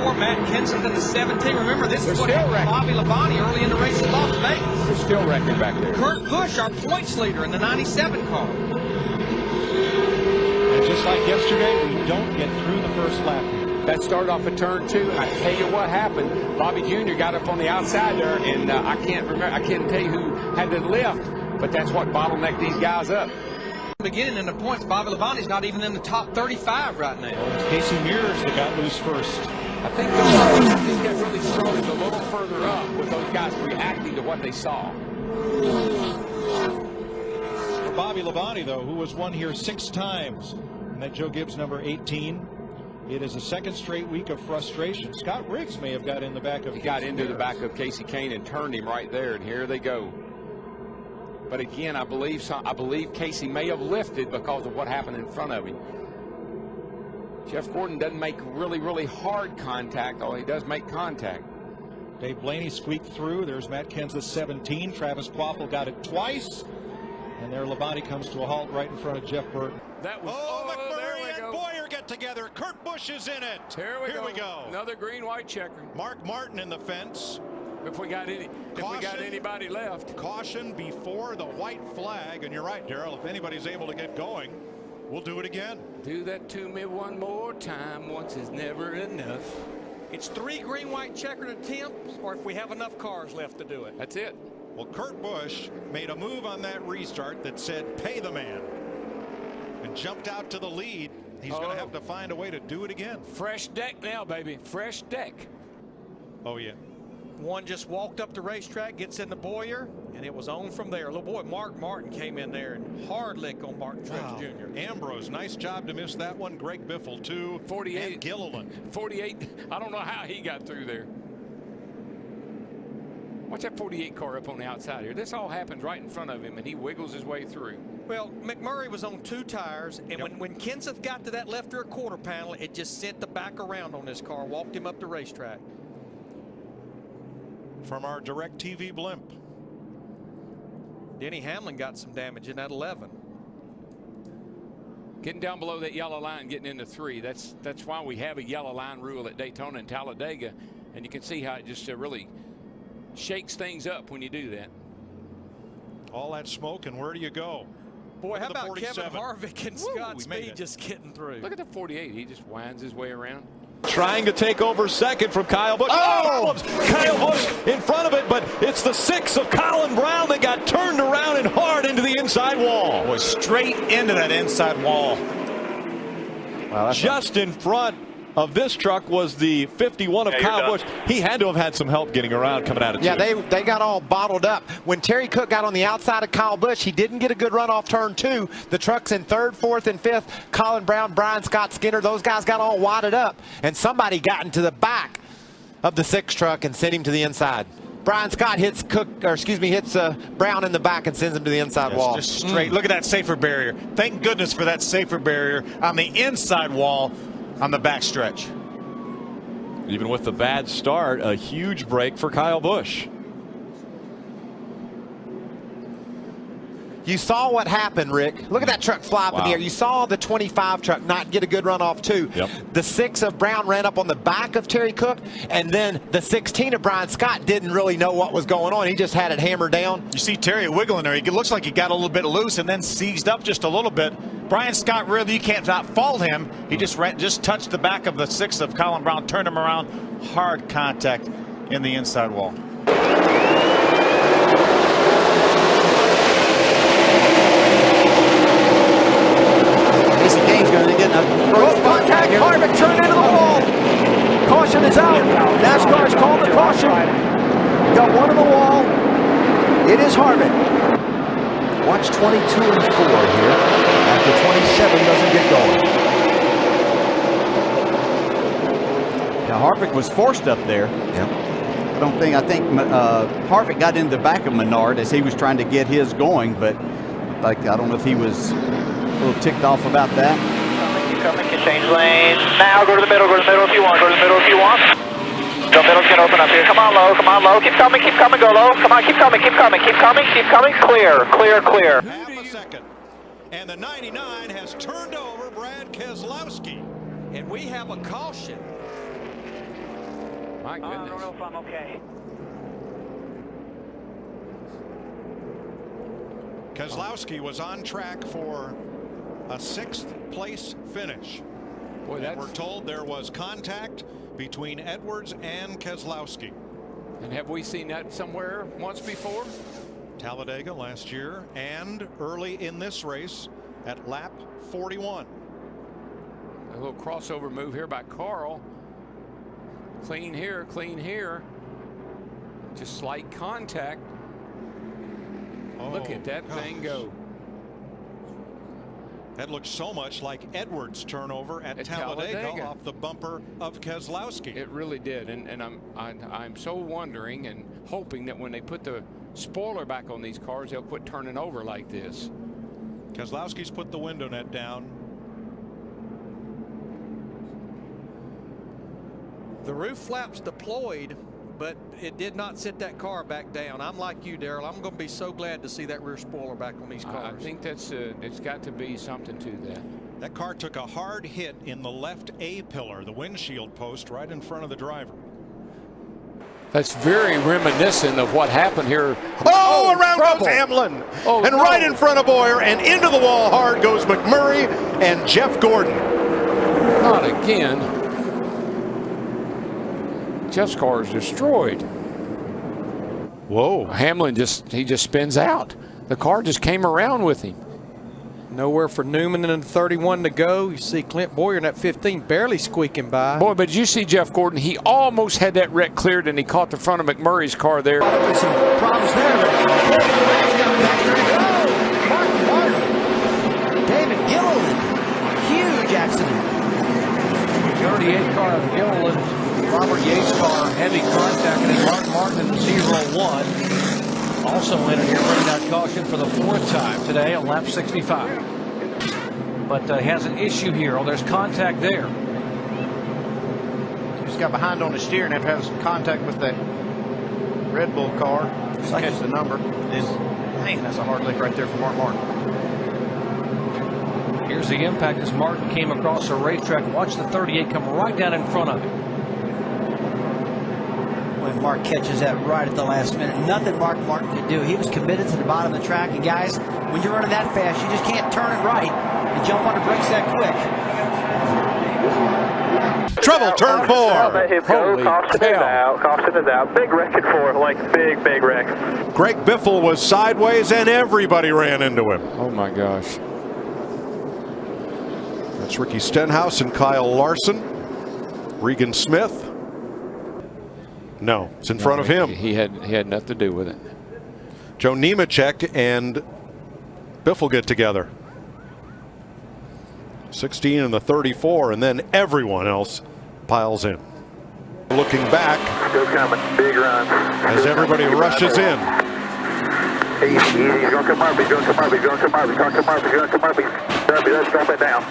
4, Matt Kensington the 17. Remember, this is what happened to Bobby Labonte early in the race in Las Vegas. They're still wrecking back there. Kurt Busch, our points leader in the 97 car. And just like yesterday, we don't get through the first lap. That started off at turn 2, and I tell you what happened. Bobby Jr. got up on the outside there, and I can't tell you who had the lift, but that's what bottlenecked these guys up. Beginning in the points, Bobby Labonte's not even in the top 35 right now. Well, it's Casey Mears that got loose first. I think that really started a little further up with those guys reacting to what they saw. For Bobby Labonte, though, who has won here 6 times, and that Joe Gibbs number 18. It is a second straight week of frustration. Scott Riggs may have got in the back of. He got into the back of Casey Kane and turned him right there, and here they go. But again, I believe Casey may have lifted because of what happened in front of him. Jeff Gordon doesn't make really hard contact, although he does make contact. Dave Blaney squeaked through. There's Matt Kenseth 17. Travis Quaffle got it twice. And there Labonte comes to a halt right in front of Jeff Burton. That was, McMurray and Boyer get together. Kurt Busch is in it. Here we go. Another green-white checker. Mark Martin in the fence. If we got anybody left. Caution before the white flag. And you're right, Darrell. If anybody's able to get going, we'll do it again. Do that to me one more time. Once is never enough. It's 3 green-white checkered attempts, or if we have enough cars left to do it. That's it. Well, Kurt Busch made a move on that restart that said, pay the man, and jumped out to the lead. He's going to have to find a way to do it again. Fresh deck now, baby. Fresh deck. Oh, yeah. One just walked up the racetrack, gets into Boyer, and it was on from there. Little boy, Mark Martin came in there and hard lick on Martin Truex Jr. Ambrose, nice job to miss that one. Greg Biffle, too. 48. And Gilliland. 48. I don't know how he got through there. Watch that 48 car up on the outside here. This all happens right in front of him, and he wiggles his way through. Well, McMurray was on 2 tires, and when Kenseth got to that left rear quarter panel, it just sent the back around on this car, walked him up the racetrack. From our DirecTV blimp. Denny Hamlin got some damage in that 11. Getting down below that yellow line, getting into 3. That's why we have a yellow line rule at Daytona and Talladega, and you can see how it just really shakes things up when you do that. All that smoke, and where do you go? Boy, how about Kevin Harvick and Scott Speed just getting through? Look at the 48. He just winds his way around. Trying to take over second from Kyle Busch. Oh! Kyle Busch in front of it, but it's the 6 of Colin Brown that got turned around and hard into the inside wall. Boy, straight into that inside wall. Wow, just in front of this truck was the 51 of Kyle Busch. He had to have had some help getting around coming out of 2. Yeah, they got all bottled up. When Terry Cook got on the outside of Kyle Busch, he didn't get a good run off turn 2. The trucks in 3rd, 4th, and 5th. Colin Brown, Brian Scott Skinner, those guys got all wadded up. And somebody got into the back of the 6 truck and sent him to the inside. Brian Scott hits Brown in the back and sends him to the inside wall. Just straight. Look at that safer barrier. Thank goodness for that safer barrier on the inside wall on the backstretch. Even with the bad start, a huge break for Kyle Busch. You saw what happened, Rick. Look at that truck fly up in the air. You saw the 25 truck not get a good run off, too. Yep. The 6 of Brown ran up on the back of Terry Cook, and then the 16 of Brian Scott didn't really know what was going on. He just had it hammered down. You see Terry wiggling there. It looks like he got a little bit loose and then seized up just a little bit. Brian Scott, really, you can't not fault him. He just touched the back of the 6 of Colin Brown, turned him around. Hard contact in the inside wall. Contact, Harvick turned into the wall. Caution is out. NASCAR's called the caution. Got one on the wall. It is Harvick. Watch 22 and 4 here. After 27 doesn't get going. Now Harvick was forced up there. Yep. I think Harvick got in the back of Menard as he was trying to get his going, but I don't know if he was a little ticked off about that. Coming, can change lanes. Now go to the middle if you want. Go to the middle if you want. The middle's gonna open up here. Come on low, keep coming, go low. Come on, keep coming. Clear. Half a second. And the 99 has turned over Brad Keselowski. And we have a caution. My goodness. I don't know if I'm okay. Keselowski was on track for a 6th place finish. Boy, and we're told there was contact between Edwards and Keselowski. And have we seen that somewhere once before? Talladega last year and early in this race at lap 41. A little crossover move here by Carl. Clean here, clean here. Just slight contact. Oh, look at that thing go. That looks so much like Edwards' turnover at Talladega off the bumper of Keselowski. It really did, and I'm so wondering and hoping that when they put the spoiler back on these cars, they'll quit turning over like this. Keselowski's put the window net down. The roof flaps deployed, but it did not sit that car back down. I'm like you, Darrell. I'm going to be so glad to see that rear spoiler back on these cars. I think that's it's got to be something to that. That car took a hard hit in the left A pillar, the windshield post right in front of the driver. That's very reminiscent of what happened here. Oh, around goes Hamlin. And right in front of Boyer and into the wall hard goes McMurray and Jeff Gordon. Not again. Jeff's car is destroyed. Whoa. Hamlin he just spins out. The car just came around with him. Nowhere for Newman and 31 to go. You see Clint Boyer in that 15 barely squeaking by. Boy, but did you see Jeff Gordon? He almost had that wreck cleared and he caught the front of McMurray's car there. There's some problems there. David Gilliland. Huge accident. 38 car of Gilliland. Robert Yates' car, heavy contact, and Mark Martin in the 0-1. Also in it here, bringing out caution for the 4th time today on lap 65. But has an issue here. Oh, there's contact there. Just got behind on the steer and have to have some contact with that Red Bull car. Just catch the number. Man, that's a hard lick right there for Mark Martin. Here's the impact as Martin came across the racetrack. Watch the 38 come right down in front of him. When Mark catches that right at the last minute, nothing Mark Martin could do. He was committed to the bottom of the track, and guys, when you're running that fast, you just can't turn it right and jump on the brakes that quick. Trouble, turn 4. Caution is out. Big wreck at 4, like big wreck. Greg Biffle was sideways and everybody ran into him. Oh my gosh. That's Ricky Stenhouse and Kyle Larson. Regan Smith. No, it's in front of him. He had nothing to do with it. Joe Nemechek and Biffle get together. 16 and the 34, and then everyone else piles in. Looking back, still coming, big run. As everybody rushes in. Easy, he's going to come up, he's going to come up, he's going to come up, he's going to come up, he's going to come up. Let's drop it down.